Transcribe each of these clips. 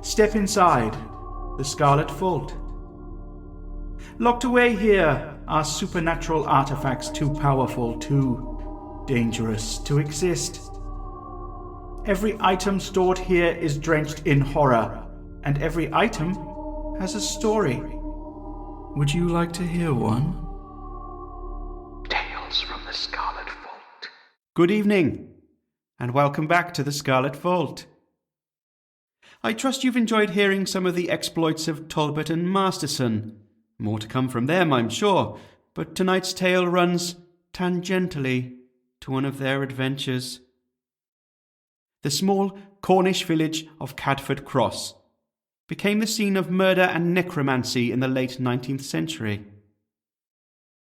Step inside the Scarlet Vault. Locked away here are supernatural artifacts too powerful, too dangerous to exist. Every item stored here is drenched in horror, and every item has a story. Would you like to hear one? Tales from the Scarlet Vault. Good evening, and welcome back to the Scarlet Vault. I trust you've enjoyed hearing some of the exploits of Talbot and Masterson. More to come from them, I'm sure, but tonight's tale runs tangentially to one of their adventures. The small Cornish village of Cadford Cross became the scene of murder and necromancy in the late 19th century.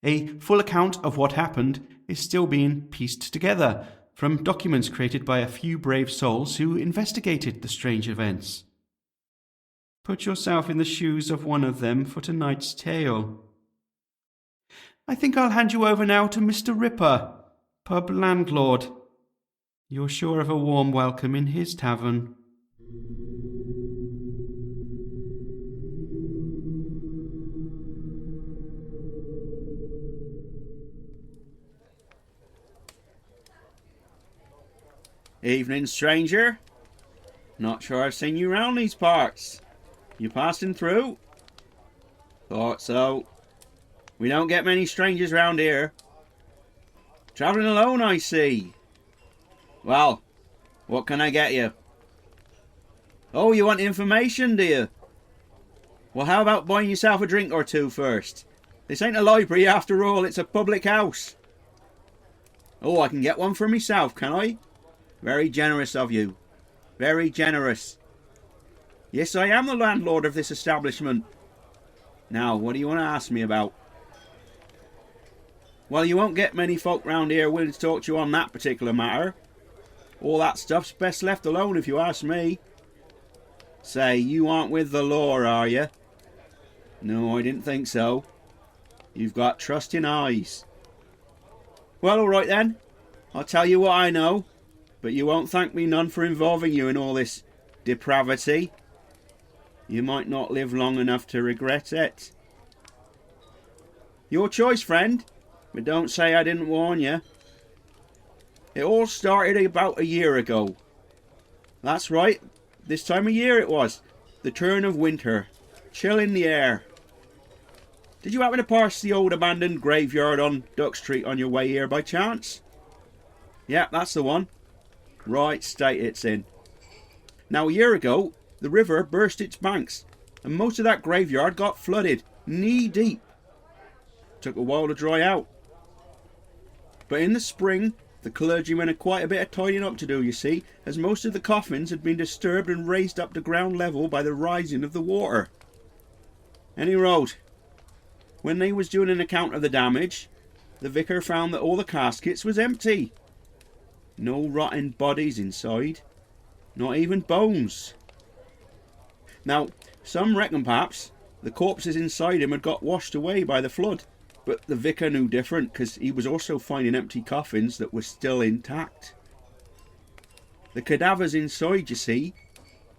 A full account of what happened is still being pieced together from documents created by a few brave souls who investigated the strange events. Put yourself in the shoes of one of them for tonight's tale. I think I'll hand you over now to Mr. Ripper, pub landlord. You're sure of a warm welcome in his tavern. Evening, stranger. Not sure I've seen you round these parts. You passing through? Thought so. We don't get many strangers round here. Travelling alone, I see. Well, what can I get you? Oh, you want information, do you? Well, how about buying yourself a drink or two first? This ain't a library after all, it's a public house. Oh, I can get one for myself, can I? Very generous of you. Very generous. Yes, I am the landlord of this establishment. Now, what do you want to ask me about? Well, you won't get many folk round here willing to talk to you on that particular matter. All that stuff's best left alone if you ask me. Say, you aren't with the law, are you? No, I didn't think so. You've got trusting eyes. Well, all right then. I'll tell you what I know. But you won't thank me none for involving you in all this depravity. You might not live long enough to regret it. Your choice, friend, but don't say I didn't warn you. It all started about a year ago. That's right, this time of year it was. The turn of winter, chill in the air. Did you happen to pass the old abandoned graveyard on Duck Street on your way here by chance? Yeah, that's the one. Right state it's in. Now a year ago, the river burst its banks, and most of that graveyard got flooded, knee deep. Took a while to dry out. But in the spring, the clergymen had quite a bit of tidying up to do, you see, as most of the coffins had been disturbed and raised up to ground level by the rising of the water. And he wrote, when they was doing an account of the damage, the vicar found that all the caskets was empty. No rotting bodies inside, not even bones. Now, some reckon perhaps the corpses inside him had got washed away by the flood, but the vicar knew different, because he was also finding empty coffins that were still intact. The cadavers inside, you see,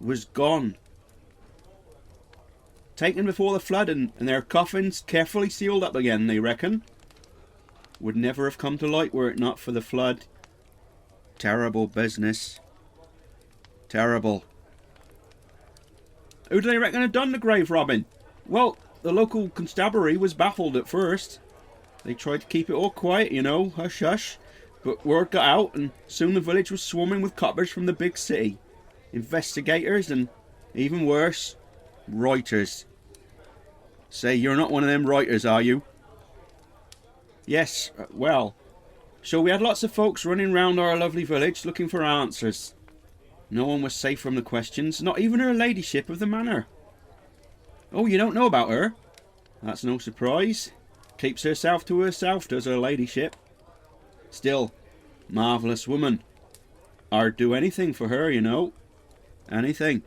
was gone. Taken before the flood, and their coffins carefully sealed up again, they reckon. Would never have come to light were it not for the flood. Terrible business. Terrible. Who do they reckon had done the grave robbing? Well, the local constabulary was baffled at first. They tried to keep it all quiet, you know, hush hush. But word got out, and soon the village was swarming with coppers from the big city. Investigators and, even worse, writers. Say, you're not one of them writers, are you? Yes, well. So we had lots of folks running round our lovely village looking for answers. No one was safe from the questions, not even her ladyship of the manor. Oh, you don't know about her? That's no surprise. Keeps herself to herself, does her ladyship. Still, marvellous woman. I'd do anything for her, you know. Anything.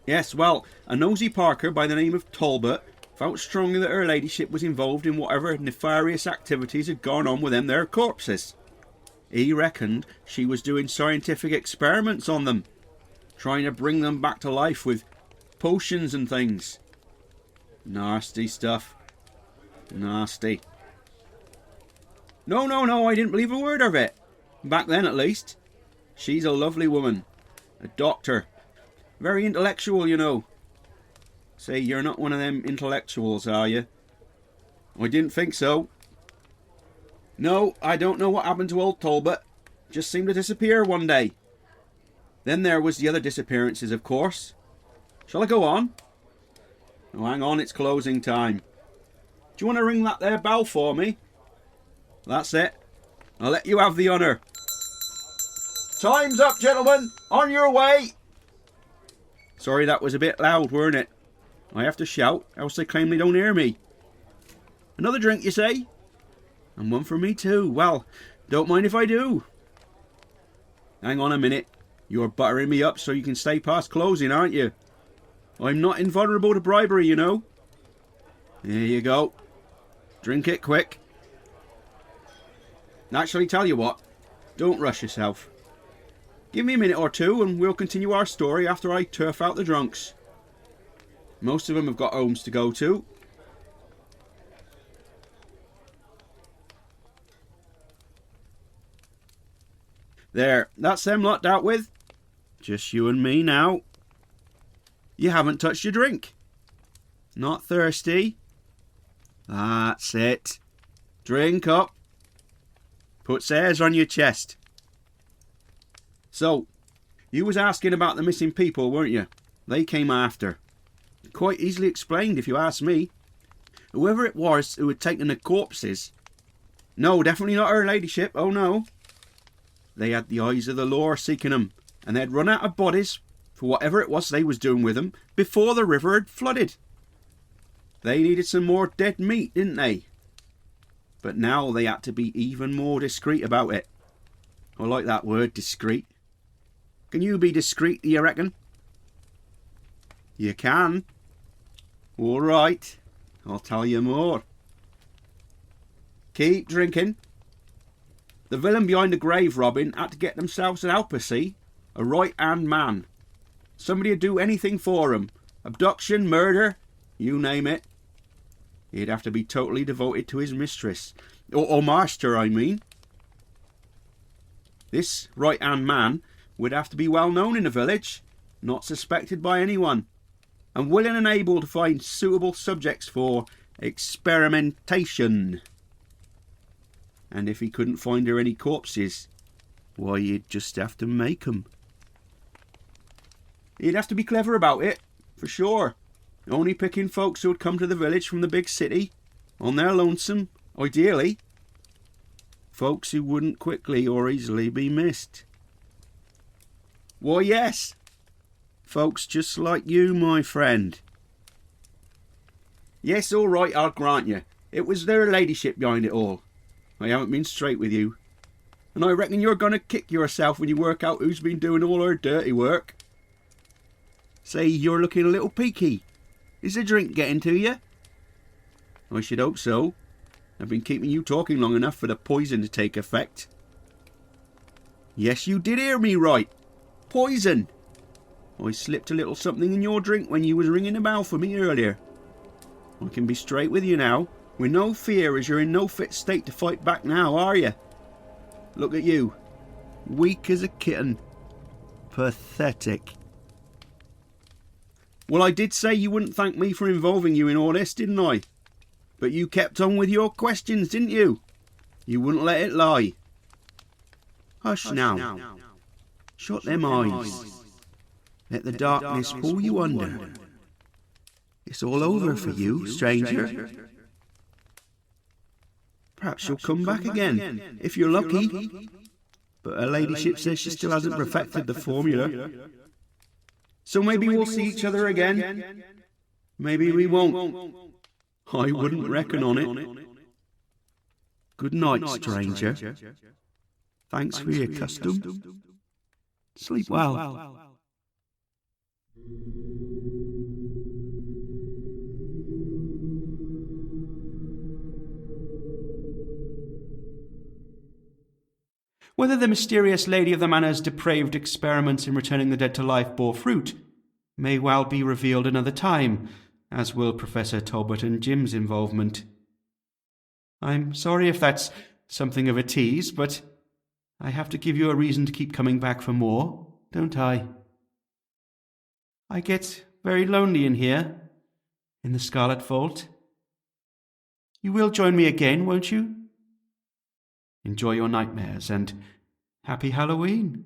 Yes, well, a nosy Parker by the name of Talbot felt strongly that her ladyship was involved in whatever nefarious activities had gone on with them there corpses. He reckoned she was doing scientific experiments on them. trying to bring them back to life with potions and things. Nasty stuff. Nasty. No, I didn't believe a word of it. Back then, at least. She's a lovely woman. A doctor. Very intellectual, you know. Say, you're not one of them intellectuals, are you? I didn't think so. No, I don't know what happened to old Talbot. Just seemed to disappear one day. Then there was the other disappearances, of course. Shall I go on? Oh, hang on, it's closing time. Do you want to ring that there bell for me? That's it. I'll let you have the honour. Time's up, gentlemen. On your way. Sorry, that was a bit loud, weren't it? I have to shout, else they claim they don't hear me. Another drink, you say? And one for me too. Well, don't mind if I do. Hang on a minute. You're buttering me up so you can stay past closing, aren't you? I'm not invulnerable to bribery, you know. There you go. Drink it quick. Actually, tell you what. Don't rush yourself. Give me a minute or two and we'll continue our story after I turf out the drunks. Most of them have got homes to go to. There, that's them lot dealt with. Just you and me now. You haven't touched your drink. Not thirsty? That's it. Drink up. Puts hairs on your chest. So, you was asking about the missing people, weren't you? They came after. Quite easily explained if you ask me. Whoever it was who had taken the corpses. No, definitely not her ladyship, oh no. They had the eyes of the law seeking them, and they had run out of bodies, for whatever it was they was doing with them, before the river had flooded. They needed some more dead meat, didn't they? But now they had to be even more discreet about it. I like that word, discreet. Can you be discreet, do you reckon? You can. All right, I'll tell you more. Keep drinking. The villain behind the grave robbing had to get themselves an helper, see? A right-hand man. Somebody would do anything for him. Abduction, murder, you name it. He'd have to be totally devoted to his mistress. Or master, I mean. This right-hand man would have to be well known in the village, not suspected by anyone, and willing and able to find suitable subjects for experimentation. And if he couldn't find her any corpses, why, he'd just have to make 'em. He'd have to be clever about it, for sure. Only picking folks who would come to the village from the big city, on their lonesome, ideally. Folks who wouldn't quickly or easily be missed. Why, yes. Folks just like you, my friend. Yes, all right, I'll grant you. It was their ladyship behind it all. I haven't been straight with you. And I reckon you're going to kick yourself when you work out who's been doing all her dirty work. Say, you're looking a little peaky. Is the drink getting to you? I should hope so. I've been keeping you talking long enough for the poison to take effect. Yes, you did hear me right. Poison. I slipped a little something in your drink when you was ringing the bell for me earlier. I can be straight with you now, with no fear, as you're in no fit state to fight back now, are you? Look at you. Weak as a kitten. Pathetic. Well, I did say you wouldn't thank me for involving you in all this, didn't I? But you kept on with your questions, didn't you? You wouldn't let it lie. Hush now. Shut them eyes. Let the darkness pull you under. It's all over for you, stranger. Perhaps you'll come back again, if you're lucky. But her ladyship says she still hasn't perfected the formula. So maybe we'll see each other again. Maybe we won't. I wouldn't reckon on it. Good night, stranger. Thanks for your custom. Sleep well. Whether the mysterious lady of the manor's depraved experiments in returning the dead to life bore fruit may well be revealed another time, as will Professor Talbot and Jim's involvement. I'm sorry if that's something of a tease, but I have to give you a reason to keep coming back for more, don't I? I get very lonely in here, in the Scarlet Vault. You will join me again, won't you? Enjoy your nightmares, and happy Halloween.